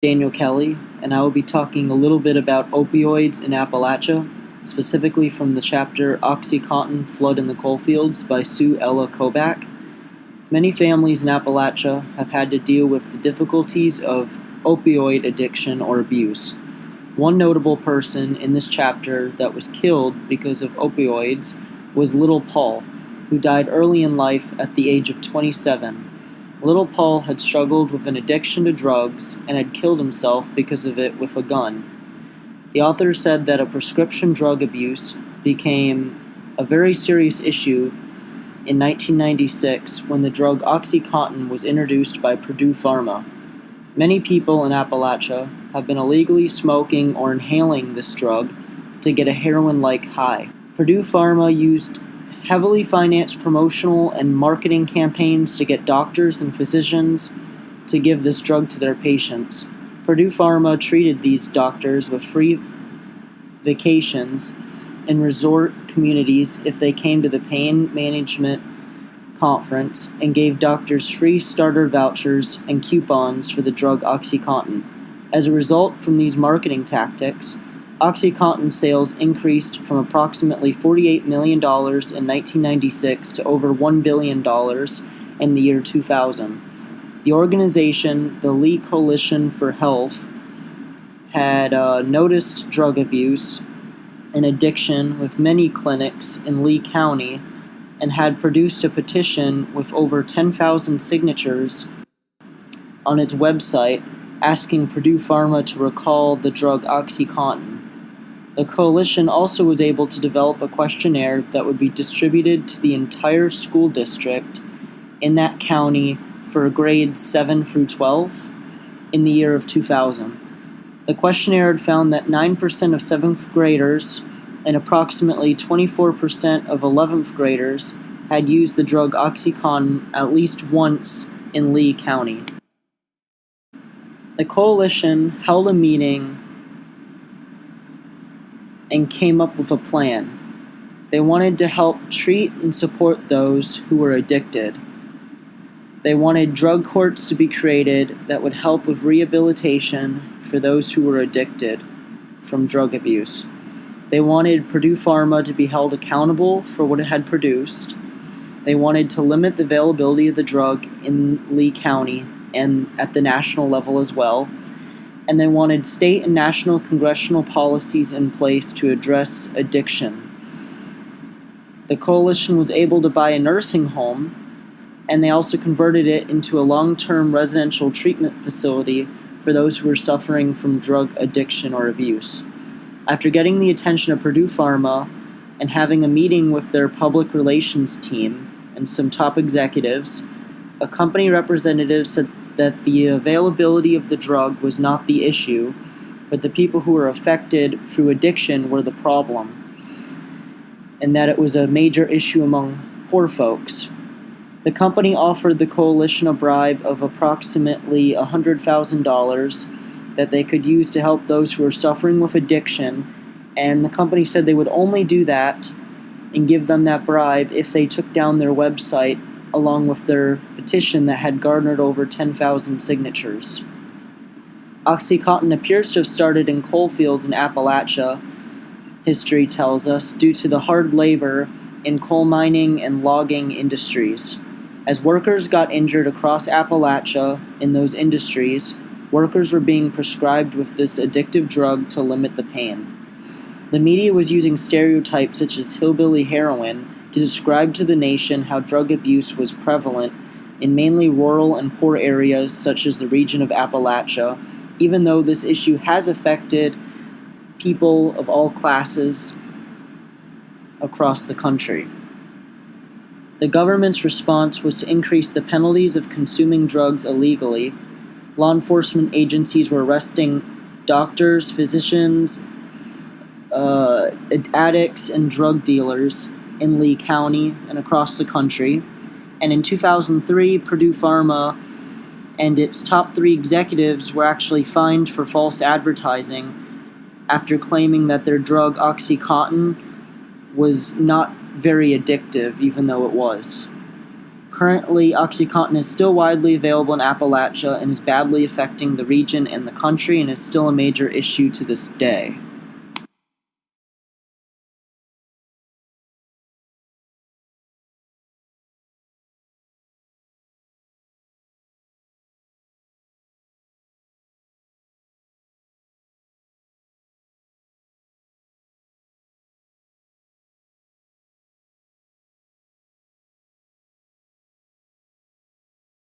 Daniel Kelly, and I will be talking a little bit about opioids in Appalachia, specifically from the chapter Oxycontin Flood in the Coalfields by Sue Ella Kobach. Many families in Appalachia have had to deal with the difficulties of opioid addiction or abuse. One notable person in this chapter that was killed because of opioids was Little Paul, who died early in life at the age of 27. Little Paul had struggled with an addiction to drugs and had killed himself because of it with a gun. The author said that a prescription drug abuse became a very serious issue in 1996 when the drug Oxycontin was introduced by Purdue Pharma. Many people in Appalachia have been illegally smoking or inhaling this drug to get a heroin-like high. Purdue Pharma used heavily financed promotional and marketing campaigns to get doctors and physicians to give this drug to their patients. Purdue Pharma treated these doctors with free vacations in resort communities if they came to the pain management conference and gave doctors free starter vouchers and coupons for the drug Oxycontin. As a result from these marketing tactics, Oxycontin sales increased from approximately $48 million in 1996 to over $1 billion in the year 2000. The organization, the Lee Coalition for Health, had noticed drug abuse and addiction with many clinics in Lee County and had produced a petition with over 10,000 signatures on its website asking Purdue Pharma to recall the drug Oxycontin. The coalition also was able to develop a questionnaire that would be distributed to the entire school district in that county for grades 7 through 12 in the year of 2000. The questionnaire had found that 9% of 7th graders and approximately 24% of 11th graders had used the drug Oxycontin at least once in Lee County. The coalition held a meeting and came up with a plan. They wanted to help treat and support those who were addicted. They wanted drug courts to be created that would help with rehabilitation for those who were addicted from drug abuse. They wanted Purdue Pharma to be held accountable for what it had produced. They wanted to limit the availability of the drug in Lee County and at the national level as well. And they wanted state and national congressional policies in place to address addiction. The coalition was able to buy a nursing home, and they also converted it into a long-term residential treatment facility for those who were suffering from drug addiction or abuse. After getting the attention of Purdue Pharma and having a meeting with their public relations team and some top executives, a company representative said that the availability of the drug was not the issue, but the people who were affected through addiction were the problem, and that it was a major issue among poor folks. The company offered the coalition a bribe of approximately $100,000 that they could use to help those who were suffering with addiction, and the company said they would only do that and give them that bribe if they took down their website along with their petition that had garnered over 10,000 signatures. Oxycontin appears to have started in coal fields in Appalachia, history tells us, due to the hard labor in coal mining and logging industries. As workers got injured across Appalachia in those industries, workers were being prescribed with this addictive drug to limit the pain. The media was using stereotypes such as hillbilly heroin to describe to the nation how drug abuse was prevalent in mainly rural and poor areas such as the region of Appalachia, even though this issue has affected people of all classes across the country. The government's response was to increase the penalties of consuming drugs illegally. Law enforcement agencies were arresting doctors, physicians, addicts, and drug dealers in Lee County and across the country. And in 2003, Purdue Pharma and its top 3 executives were actually fined for false advertising after claiming that their drug Oxycontin was not very addictive, even though it was. Currently, Oxycontin is still widely available in Appalachia and is badly affecting the region and the country and is still a major issue to this day.